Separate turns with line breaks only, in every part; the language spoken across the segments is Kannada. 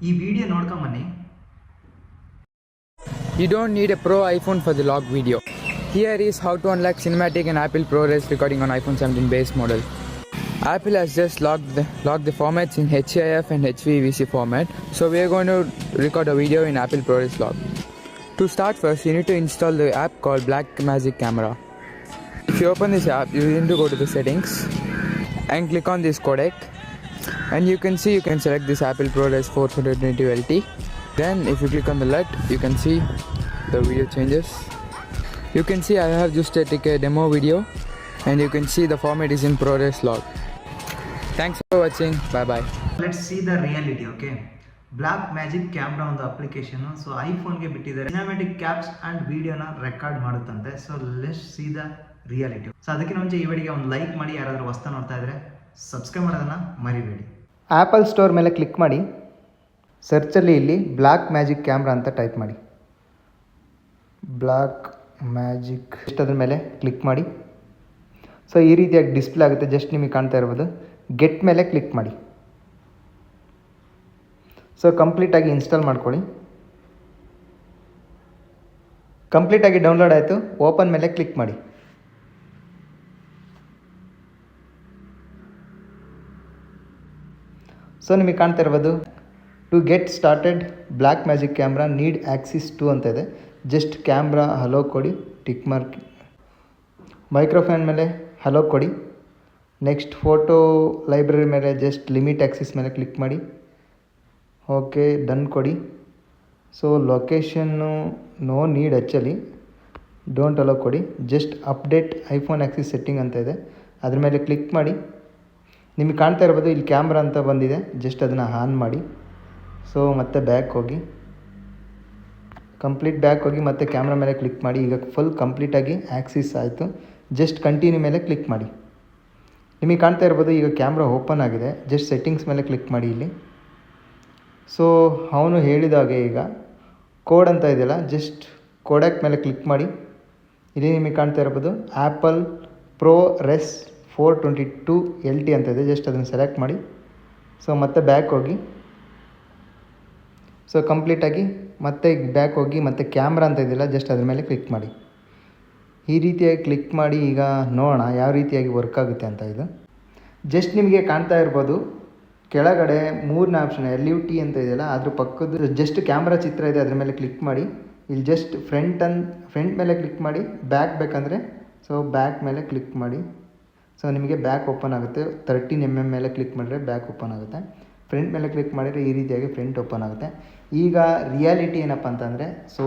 ಈ video ನೋಡ್ಕೊಂಬನ್ನಿ.
You don't need a pro iPhone for the log video. Here is how to unlock cinematic and Apple ProRes recording on iPhone 17 base model. Apple has just locked the formats in HEIF and HEVC format, so we are going to record a video in Apple ProRes log. To start first, you need to install the app called Blackmagic Camera. If you open this app, you need to go to the settings and click on this codec, and you can select this Apple ProRes 420 LT. Then if you click on the LUT, you can see the video changes. You can see I have just taken a demo video, and you can see the format is in ProRes log. Thanks for watching. Bye bye.
Let's see the reality. Okay, Blackmagic Camera ಒಂದು ಅಪ್ಲಿಕೇಶನ್. ಸೊ ಐಫೋನ್ಗೆ ಬಿಟ್ಟಿದ್ದಾರೆ. ಸಿನಿಮ್ಯಾಟಿಕ್ ಕ್ಯಾಪ್ಸ್ ಆ್ಯಂಡ್ ವಿಡಿಯೋನ ರೆಕಾರ್ಡ್ ಮಾಡುತ್ತಂತೆ. So let's see the reality. So ಅದಕ್ಕಿಂತ ಮುಂಚೆ ಈ ವಿಡಿಯೋಗೆ ಒಂದು ಲೈಕ್ ಮಾಡಿ, ಯಾರಾದರೂ ಹೊಸ್ತಾ ನೋಡ್ತಾ ಇದ್ರೆ ಸಬ್ಸ್ಕ್ರೈಬ್ ಮಾಡೋದನ್ನು ಮರಿಬೇಡಿ.
ಆ್ಯಪಲ್ ಸ್ಟೋರ್ ಮೇಲೆ ಕ್ಲಿಕ್ ಮಾಡಿ, ಸರ್ಚಲ್ಲಿ ಇಲ್ಲಿ Blackmagic Camera ಅಂತ ಟೈಪ್ ಮಾಡಿ. Blackmagic ಅದ್ರ ಮೇಲೆ ಕ್ಲಿಕ್ ಮಾಡಿ. ಸೊ ಈ ರೀತಿಯಾಗಿ ಡಿಸ್ಪ್ಲೇ ಆಗುತ್ತೆ. ಜಸ್ಟ್ ನಿಮಗೆ ಕಾಣ್ತಾ ಇರ್ಬೋದು. ಗೆಟ್ ಮೇಲೆ ಕ್ಲಿಕ್ ಮಾಡಿ. ಸೊ ಕಂಪ್ಲೀಟಾಗಿ ಇನ್ಸ್ಟಾಲ್ ಮಾಡ್ಕೊಳ್ಳಿ. ಕಂಪ್ಲೀಟಾಗಿ ಡೌನ್ಲೋಡ್ ಆಯಿತು. ಓಪನ್ ಮೇಲೆ ಕ್ಲಿಕ್ ಮಾಡಿ. ಸೊ ನಿಮಗೆ ಕಾಣ್ತಾ ಇರ್ಬೋದು, to get started Blackmagic Camera need access to ಅಂತ ಇದೆ. ಜಸ್ಟ್ ಕ್ಯಾಮ್ರಾ ಹಲೋ ಕೊಡಿ, ಟಿಕ್ ಮಾರ್ಕ್. ಮೈಕ್ರೋಫೋನ್ ಮೇಲೆ ಹಲೋ ಕೊಡಿ. ನೆಕ್ಸ್ಟ್ ಫೋಟೋ ಲೈಬ್ರರಿ ಮೇಲೆ ಜಸ್ಟ್ ಲಿಮಿಟ್ ಆಕ್ಸಿಸ್ ಮೇಲೆ ಕ್ಲಿಕ್ ಮಾಡಿ. ಓಕೆ, ಡನ್ ಕೊಡಿ. So location no need actually, don't allow ಕೊಡಿ. Just update iPhone access setting ಅಂತ ಇದೆ, ಅದ್ರ ಮೇಲೆ ಕ್ಲಿಕ್ ಮಾಡಿ. ನಿಮಗೆ ಕಾಣ್ತಾ ಇರ್ಬೋದು ಇಲ್ಲಿ ಕ್ಯಾಮ್ರಾ ಅಂತ ಬಂದಿದೆ. ಜಸ್ಟ್ ಅದನ್ನು ಆನ್ ಮಾಡಿ. ಸೊ ಮತ್ತೆ ಬ್ಯಾಕ್ ಹೋಗಿ, ಕಂಪ್ಲೀಟ್ ಬ್ಯಾಕ್ ಹೋಗಿ ಮತ್ತೆ ಕ್ಯಾಮ್ರಾ ಮೇಲೆ ಕ್ಲಿಕ್ ಮಾಡಿ. ಈಗ ಫುಲ್ ಕಂಪ್ಲೀಟಾಗಿ ಆ್ಯಕ್ಸಿಸ್ ಆಯಿತು. ಜಸ್ಟ್ ಕಂಟಿನ್ಯೂ ಮೇಲೆ ಕ್ಲಿಕ್ ಮಾಡಿ. ನಿಮಗೆ ಕಾಣ್ತಾ ಇರ್ಬೋದು ಈಗ ಕ್ಯಾಮ್ರಾ ಓಪನ್ ಆಗಿದೆ. ಜಸ್ಟ್ ಸೆಟ್ಟಿಂಗ್ಸ್ ಮೇಲೆ ಕ್ಲಿಕ್ ಮಾಡಿ ಇಲ್ಲಿ. ಸೊ ಅವನು ಹೇಳಿದಾಗೆ ಈಗ ಕೋಡ್ ಅಂತ ಇದೆಯಲ್ಲ, ಜಸ್ಟ್ ಕೋಡಕ್ ಮೇಲೆ ಕ್ಲಿಕ್ ಮಾಡಿ. ಇಲ್ಲಿ ನಿಮಗೆ ಕಾಣ್ತಾ ಇರ್ಬೋದು ಆ್ಯಪಲ್ ProRes 422 LT ಅಂತ ಇದೆ. ಜಸ್ಟ್ ಅದನ್ನು ಸೆಲೆಕ್ಟ್ ಮಾಡಿ. ಸೊ ಮತ್ತೆ ಬ್ಯಾಕ್ ಹೋಗಿ, ಸೊ ಕಂಪ್ಲೀಟಾಗಿ ಮತ್ತೆ ಬ್ಯಾಕ್ ಹೋಗಿ ಮತ್ತೆ ಕ್ಯಾಮ್ರಾ ಅಂತ ಇದೆಯಲ್ಲ, ಜಸ್ಟ್ ಅದ್ರ ಮೇಲೆ ಕ್ಲಿಕ್ ಮಾಡಿ. ಈ ರೀತಿಯಾಗಿ ಕ್ಲಿಕ್ ಮಾಡಿ. ಈಗ ನೋಡೋಣ ಯಾವ ರೀತಿಯಾಗಿ ವರ್ಕ್ ಆಗುತ್ತೆ ಅಂತ. ಇದು ಜಸ್ಟ್ ನಿಮಗೆ ಕಾಣ್ತಾ ಇರ್ಬೋದು ಕೆಳಗಡೆ 3ನೇ ಆಪ್ಷನ್ LUT ಅಂತ ಇದೆಯಲ್ಲ, ಅದ್ರ ಪಕ್ಕದ ಜಸ್ಟ್ ಕ್ಯಾಮ್ರಾ ಚಿತ್ರ ಇದೆ, ಅದ್ರ ಮೇಲೆ ಕ್ಲಿಕ್ ಮಾಡಿ. ಇಲ್ಲಿ ಜಸ್ಟ್ ಫ್ರಂಟ್ ಮೇಲೆ ಕ್ಲಿಕ್ ಮಾಡಿ. ಬ್ಯಾಕ್ ಬೇಕಂದರೆ ಸೊ ಬ್ಯಾಕ್ ಮೇಲೆ ಕ್ಲಿಕ್ ಮಾಡಿ. ಸೊ ನಿಮಗೆ ಬ್ಯಾಕ್ ಓಪನ್ ಆಗುತ್ತೆ. 13mm ಮೇಲೆ ಕ್ಲಿಕ್ ಮಾಡಿದ್ರೆ ಬ್ಯಾಕ್ ಓಪನ್ ಆಗುತ್ತೆ. ಫ್ರಂಟ್ ಮೇಲೆ ಕ್ಲಿಕ್ ಮಾಡಿದರೆ ಈ ರೀತಿಯಾಗಿ ಫ್ರಂಟ್ ಓಪನ್ ಆಗುತ್ತೆ. ಈಗ ರಿಯಾಲಿಟಿ ಏನಪ್ಪ ಅಂತಂದರೆ, ಸೊ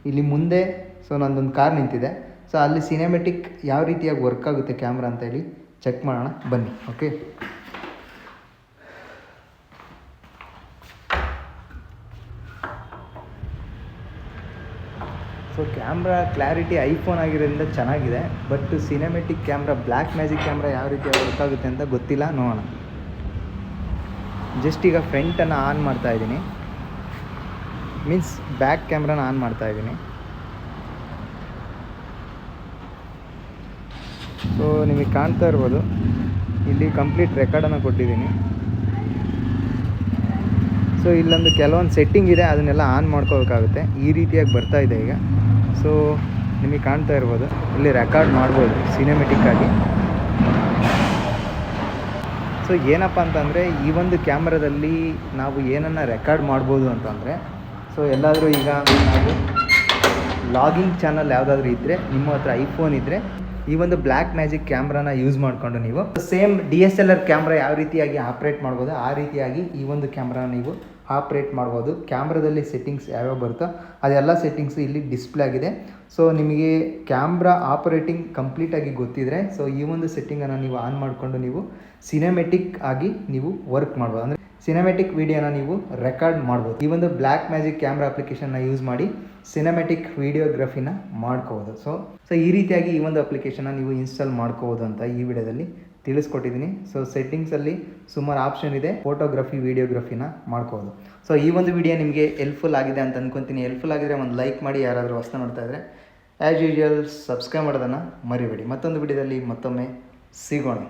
ಇಲ್ಲಿ ಮುಂದೆ ಸೊ ನಂದೊಂದು ಕಾರ್ ನಿಂತಿದೆ. ಸೊ ಅಲ್ಲಿ ಸಿನೆಮೆಟಿಕ್ ಯಾವ ರೀತಿಯಾಗಿ ವರ್ಕ್ ಆಗುತ್ತೆ ಕ್ಯಾಮ್ರಾ ಅಂತ ಹೇಳಿ ಚೆಕ್ ಮಾಡೋಣ ಬನ್ನಿ. Okay, so camera clarity iPhone ಆಗಿರೋದ್ರಿಂದ ಚೆನ್ನಾಗಿದೆ. ಬಟ್ ಸಿನೆಮೆಟಿಕ್ ಕ್ಯಾಮ್ರಾ Blackmagic ಕ್ಯಾಮ್ರಾ ಯಾವ ರೀತಿಯಾಗಿ ವರ್ಕ್ ಆಗುತ್ತೆ ಅಂತ ಗೊತ್ತಿಲ್ಲ, ನೋಡೋಣ. ಜಸ್ಟ್ ಈಗ ಫ್ರಂಟನ್ನು ಆನ್ ಮಾಡ್ತಾಯಿದ್ದೀನಿ, ಮೀನ್ಸ್ ಬ್ಯಾಕ್ ಕ್ಯಾಮ್ರಾನ ಆನ್ ಮಾಡ್ತಾಯಿದ್ದೀನಿ. ಸೊ ನಿಮಗೆ ಕಾಣ್ತಾ ಇರ್ಬೋದು ಇಲ್ಲಿ ಕಂಪ್ಲೀಟ್ ರೆಕಾರ್ಡನ್ನು ಕೊಟ್ಟಿದ್ದೀನಿ. ಸೊ ಇಲ್ಲೊಂದು ಕೆಲವೊಂದು ಸೆಟ್ಟಿಂಗ್ ಇದೆ, ಅದನ್ನೆಲ್ಲ ಆನ್ ಮಾಡ್ಕೋಬೇಕಾಗುತ್ತೆ. ಈ ರೀತಿಯಾಗಿ ಬರ್ತಾ ಇದೆ ಈಗ. ಸೊ ನಿಮಗೆ ಕಾಣ್ತಾ ಇರ್ಬೋದು ಇಲ್ಲಿ ರೆಕಾರ್ಡ್ ಮಾಡ್ಬೋದು ಸಿನೆಮೆಟಿಕ್ಕಾಗಿ. ಸೊ ಏನಪ್ಪ ಅಂತಂದರೆ ಈ ಒಂದು ಕ್ಯಾಮ್ರಾದಲ್ಲಿ ನಾವು ಏನನ್ನು ರೆಕಾರ್ಡ್ ಮಾಡ್ಬೋದು ಅಂತಂದರೆ, ಸೊ ಎಲ್ಲಾದರೂ ಈಗ ನಾವು ಲಾಗಿಂಗ್ ಚಾನಲ್ ಯಾವುದಾದ್ರೂ ಇದ್ದರೆ, ನಿಮ್ಮ ಹತ್ರ ಐಫೋನ್ ಇದ್ದರೆ, ಈ ಒಂದು Blackmagic ಕ್ಯಾಮ್ರಾನ ಯೂಸ್ ಮಾಡಿಕೊಂಡು ನೀವು ಸೇಮ್ DSLR ಕ್ಯಾಮ್ರಾ ಯಾವ ರೀತಿಯಾಗಿ ಆಪ್ರೇಟ್ ಮಾಡ್ಬೋದು ಆ ರೀತಿಯಾಗಿ ಈ ಒಂದು ಕ್ಯಾಮ್ರಾನ ನೀವು ಆಪ್ರೇಟ್ ಮಾಡ್ಬೋದು. ಕ್ಯಾಮ್ರಾದಲ್ಲಿ ಸೆಟ್ಟಿಂಗ್ಸ್ ಯಾವ್ಯಾವ ಬರುತ್ತೋ ಅದೆಲ್ಲ ಸೆಟ್ಟಿಂಗ್ಸು ಇಲ್ಲಿ ಡಿಸ್ಪ್ಲೇ ಆಗಿದೆ. ಸೊ ನಿಮಗೆ ಕ್ಯಾಮ್ರಾ ಆಪರೇಟಿಂಗ್ ಕಂಪ್ಲೀಟಾಗಿ ಗೊತ್ತಿದ್ದರೆ, ಸೊ ಈ ಒಂದು ಸೆಟ್ಟಿಂಗನ್ನು ನೀವು ಆನ್ ಮಾಡಿಕೊಂಡು ನೀವು ಸಿನೆಮೆಟಿಕ್ ಆಗಿ ನೀವು ವರ್ಕ್ ಮಾಡ್ಬೋದು. ಅಂದರೆ ಸಿನೆಮೆಟಿಕ್ ವಿಡಿಯೋನ ನೀವು ರೆಕಾರ್ಡ್ ಮಾಡ್ಬೋದು. ಈ ಒಂದು Blackmagic ಕ್ಯಾಮ್ರಾ ಅಪ್ಲಿಕೇಶನ್ನ ಯೂಸ್ ಮಾಡಿ ಸಿನೆಮೆಟಿಕ್ ವಿಡಿಯೋಗ್ರಫಿನ ಮಾಡ್ಕೋಬೋದು. ಸೊ ಈ ರೀತಿಯಾಗಿ ಈ ಒಂದು ಅಪ್ಲಿಕೇಶನ್ನ ನೀವು ಇನ್ಸ್ಟಾಲ್ ಮಾಡ್ಕೋಬೋದು ಅಂತ ಈ ವಿಡಿಯೋದಲ್ಲಿ ತಿಳಿಸ್ಕೊಟ್ಟಿದ್ದೀನಿ. ಸೊ ಸೆಟ್ಟಿಂಗ್ಸಲ್ಲಿ ಸುಮಾರು ಆಪ್ಷನ್ ಇದೆ, ಫೋಟೋಗ್ರಫಿ ವಿಡಿಯೋಗ್ರಫಿನ ಮಾಡ್ಕೋಬೋದು. ಸೊ ಈ ಒಂದು ವಿಡಿಯೋ ನಿಮಗೆ ಹೆಲ್ಪ್ಫುಲ್ ಆಗಿದೆ ಅಂತ ಅಂದ್ಕೊತೀನಿ. ಹೆಲ್ಪ್ಫುಲ್ ಆಗಿದ್ರೆ ಒಂದು ಲೈಕ್ ಮಾಡಿ, ಯಾರಾದರೂ ಹೊಸ ನೋಡ್ತಾ ಇದ್ದರೆ ಆ್ಯಸ್ ಯೂಶುವಲ್ ಸಬ್ಸ್ಕ್ರೈಬ್ ಮಾಡೋದನ್ನು ಮರಿಬೇಡಿ. ಮತ್ತೊಂದು ವಿಡಿಯೋದಲ್ಲಿ ಮತ್ತೊಮ್ಮೆ ಸಿಗೋಣ.